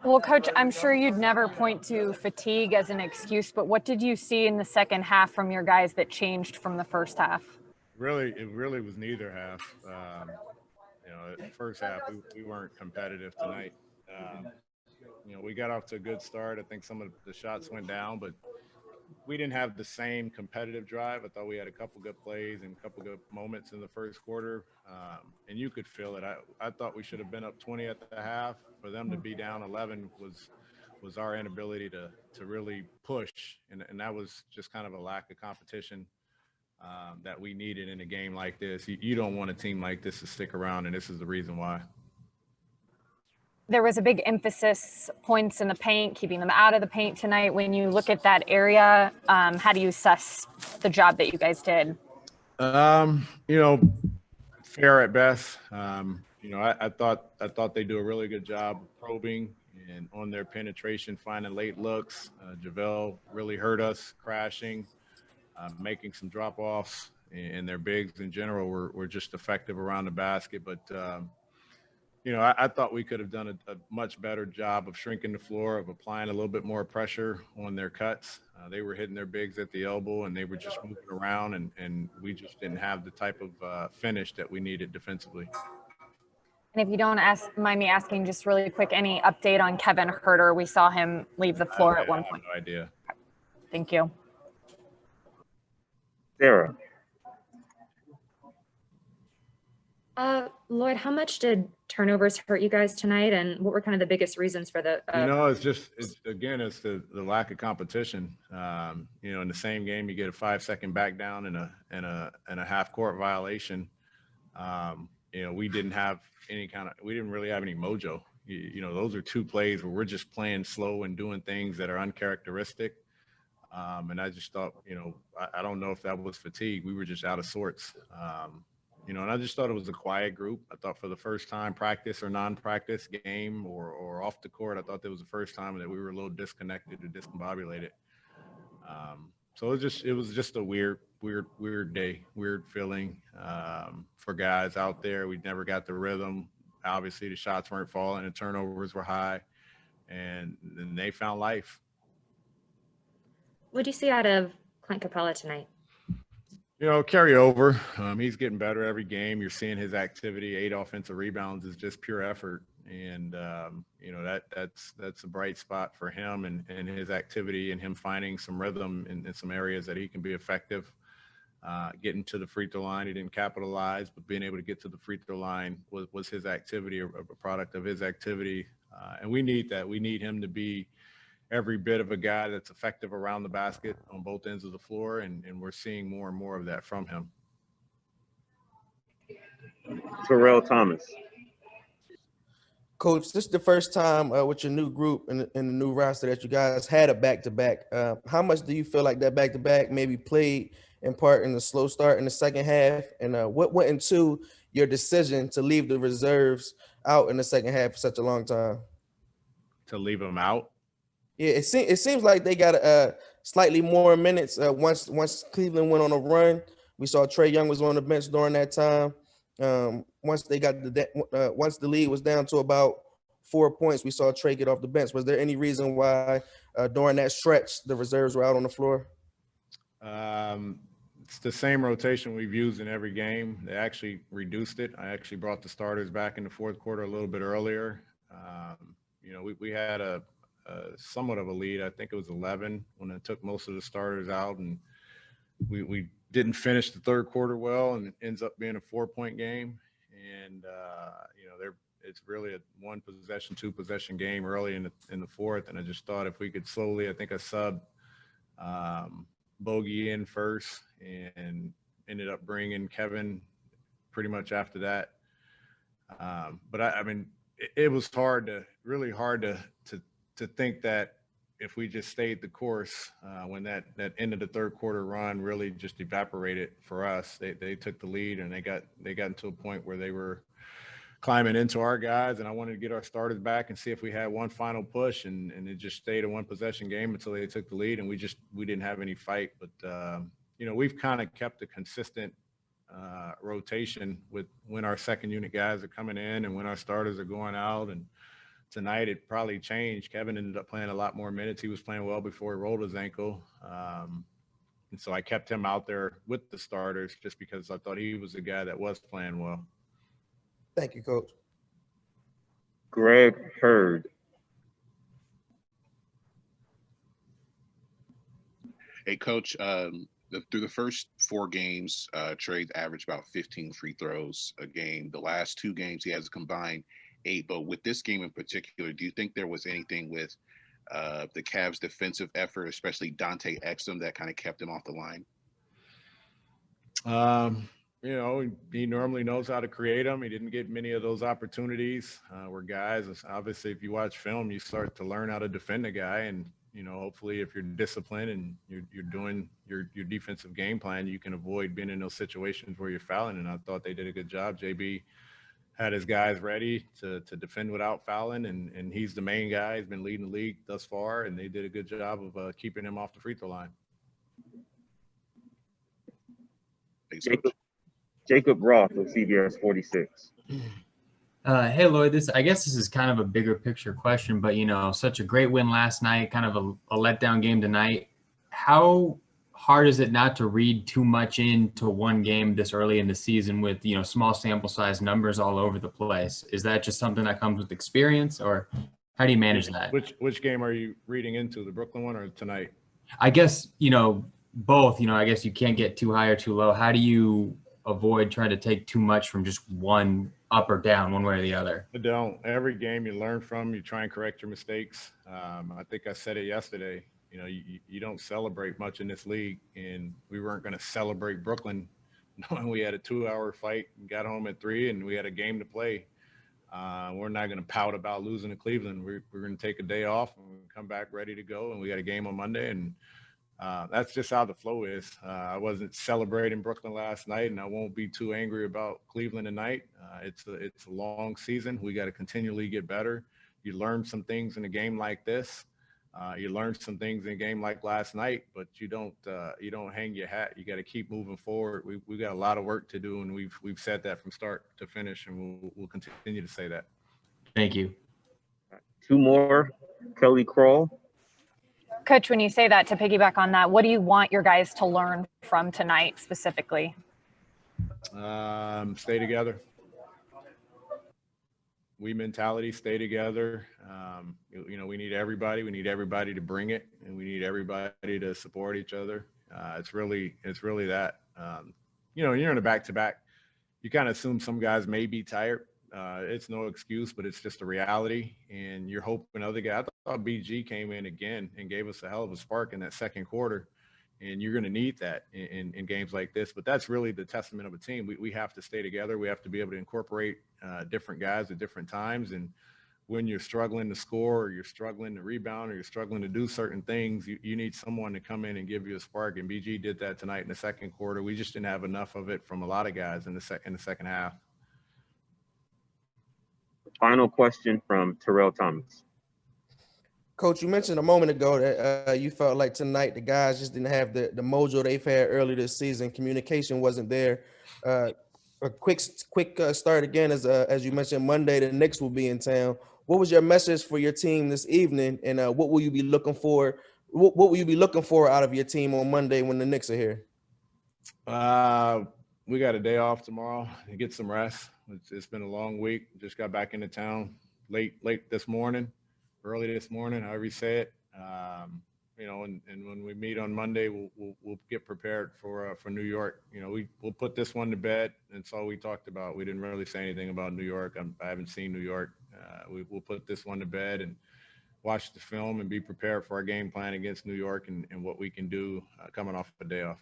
Well, Coach, I'm sure you'd never point to fatigue as an excuse, but what did you see in the second half from your guys that changed from the first half? It really was neither half. First half we weren't competitive tonight. Um, we got off to a good start. I think some of the shots went down, but we didn't have the same competitive drive. I thought we had a couple good plays and a couple good moments in the first quarter, and you could feel it. I thought we should have been up 20 at the half. For them to be down 11 was our inability to really push, and that was just kind of a lack of competition that we needed in a game like this. You don't want a team like this to stick around, and this is the reason why. There was a big emphasis points in the paint, keeping them out of the paint tonight. When you look at that area, how do you assess the job that you guys did? Fair at best. I thought they do a really good job of probing and on their penetration, finding late looks. JaVale really hurt us, crashing, making some drop-offs, and their bigs in general were just effective around the basket. But I thought we could have done a much better job of shrinking the floor, of applying a little bit more pressure on their cuts. They were hitting their bigs at the elbow, and they were just moving around, and we just didn't have the type of finish that we needed defensively. And if you don't mind me asking, just really quick, any update on Kevin Huerter? We saw him leave the floor at one point. I have no idea. Thank you. Sarah. Lloyd, how much did turnovers hurt you guys tonight, and what were kind of the biggest reasons for the? It's the lack of competition. In the same game, you get a 5-second back down and a half court violation. We didn't have we didn't really have any mojo. Those are two plays where we're just playing slow and doing things that are uncharacteristic. And I just thought, I don't know if that was fatigue. We were just out of sorts. And I just thought it was a quiet group. I thought for the first time, practice or non-practice, game or off the court, I thought that was the first time that we were a little disconnected or discombobulated. So it was just a weird day, weird feeling for guys out there. We never got the rhythm. Obviously, the shots weren't falling, the turnovers were high, and then they found life. What do you see out of Clint Capela tonight? Carry over. He's getting better every game. You're seeing his activity. 8 offensive rebounds is just pure effort. And, that's a bright spot for him and his activity and him finding some rhythm in some areas that he can be effective. Getting to the free throw line, he didn't capitalize, but being able to get to the free throw line was his activity, a product of his activity. And we need that. We need him to be every bit of a guy that's effective around the basket on both ends of the floor, and we're seeing more and more of that from him. Terrell Thomas. Coach, this is the first time with your new group and the new roster that you guys had a back-to-back. How much do you feel like that back-to-back maybe played in part in the slow start in the second half? And what went into your decision to leave the reserves out in the second half for such a long time? To leave them out? Yeah, it seems like they got slightly more minutes once Cleveland went on a run. We saw Trae Young was on the bench during that time. Once the lead was down to about 4 points, we saw Trae get off the bench. Was there any reason why during that stretch the reserves were out on the floor? It's the same rotation we've used in every game. They actually reduced it. I actually brought the starters back in the fourth quarter a little bit earlier. We had a somewhat of a lead. I think it was 11 when I took most of the starters out, and we didn't finish the third quarter well, and it ends up being a 4-point game. And it's really a 1-possession, 2-possession game early in the fourth. And I just thought if we could slowly, I think I subbed Bogey in first and ended up bringing Kevin pretty much after that. But it was really hard to think that if we just stayed the course when that end of the third quarter run really just evaporated for us. They took the lead, and they got into a point where they were climbing into our guys, and I wanted to get our starters back and see if we had one final push, and it just stayed a 1-possession game until they took the lead, and we didn't have any fight. But we've kind of kept a consistent rotation with when our second unit guys are coming in and when our starters are going out, and tonight it probably changed. Kevin ended up playing a lot more minutes. He was playing well before he rolled his ankle. And so I kept him out there with the starters just because I thought he was the guy that was playing well. Thank you, Coach. Greg Hurd. Hey, Coach, through the first 4 games, Trey's averaged about 15 free throws a game. The last 2 games, he has a combined 8. But with this game in particular, do you think there was anything with the Cavs' defensive effort, especially Dante Exum, that kind of kept him off the line? You know, he normally knows how to create them. He didn't get many of those opportunities. We're guys, obviously, if you watch film, you start to learn how to defend a guy. And, you know, hopefully if you're disciplined and you're doing your defensive game plan, you can avoid being in those situations where you're fouling. And I thought they did a good job. JB had his guys ready to defend without fouling, and he's the main guy. He's been leading the league thus far, and they did a good job of keeping him off the free throw line. Thanks, Coach. Jacob Roth of CBS 46. Hey, Lloyd, I guess this is kind of a bigger picture question, but, you know, such a great win last night, kind of a letdown game tonight. How hard is it not to read too much into one game this early in the season with, you know, small sample size numbers all over the place? Is that just something that comes with experience, or how do you manage that? Which game are you reading into, the Brooklyn one or tonight? I guess, you know, both. You know, I guess you can't get too high or too low. How do you avoid trying to take too much from just one up or down, one way or the other? I don't. Every game you learn from, you try and correct your mistakes. I think I said it yesterday. You know, you don't celebrate much in this league, and we weren't going to celebrate Brooklyn knowing we had a 2-hour fight and got home at 3 and we had a game to play. We're not going to pout about losing to Cleveland. We're going to take a day off and come back ready to go, and we got a game on Monday, and that's just how the flow is. I wasn't celebrating Brooklyn last night, and I won't be too angry about Cleveland tonight. It's a long season. We got to continually get better. You learn some things in a game like this. You learn some things in a game like last night, but you don't hang your hat. You got to keep moving forward. We've got a lot of work to do, and we've said that from start to finish, and we'll continue to say that. Thank you. 2 more, Kelly Crawl. Coach, when you say that, to piggyback on that, what do you want your guys to learn from tonight specifically? Stay together. We mentality, stay together. You know, we need everybody. We need everybody to bring it, and we need everybody to support each other. It's really that. You know, you're in a back-to-back. You kind of assume some guys may be tired. It's no excuse, but it's just a reality. And you're hoping other guys. I thought BG came in again and gave us a hell of a spark in that second quarter. And you're going to need that in games like this. But that's really the testament of a team. We have to stay together. We have to be able to incorporate different guys at different times. And when you're struggling to score, or you're struggling to rebound, or you're struggling to do certain things, you need someone to come in and give you a spark. And BG did that tonight in the second quarter. We just didn't have enough of it from a lot of guys in the second half. Final question from Terrell Thomas. Coach, you mentioned a moment ago that you felt like tonight the guys just didn't have the mojo they've had early this season. Communication wasn't there. A quick start again, as you mentioned, Monday the Knicks will be in town. What was your message for your team this evening, and what will you be looking for? What will you be looking for out of your team on Monday when the Knicks are here? We got a day off tomorrow and get some rest. It's been a long week. Just got back into town late this morning. Early this morning, however you say it, you know, and when we meet on Monday, we'll get prepared for New York. You know, we'll put this one to bed. That's all we talked about. We didn't really say anything about New York. I haven't seen New York. We'll put this one to bed and watch the film and be prepared for our game plan against New York and what we can do coming off a day off.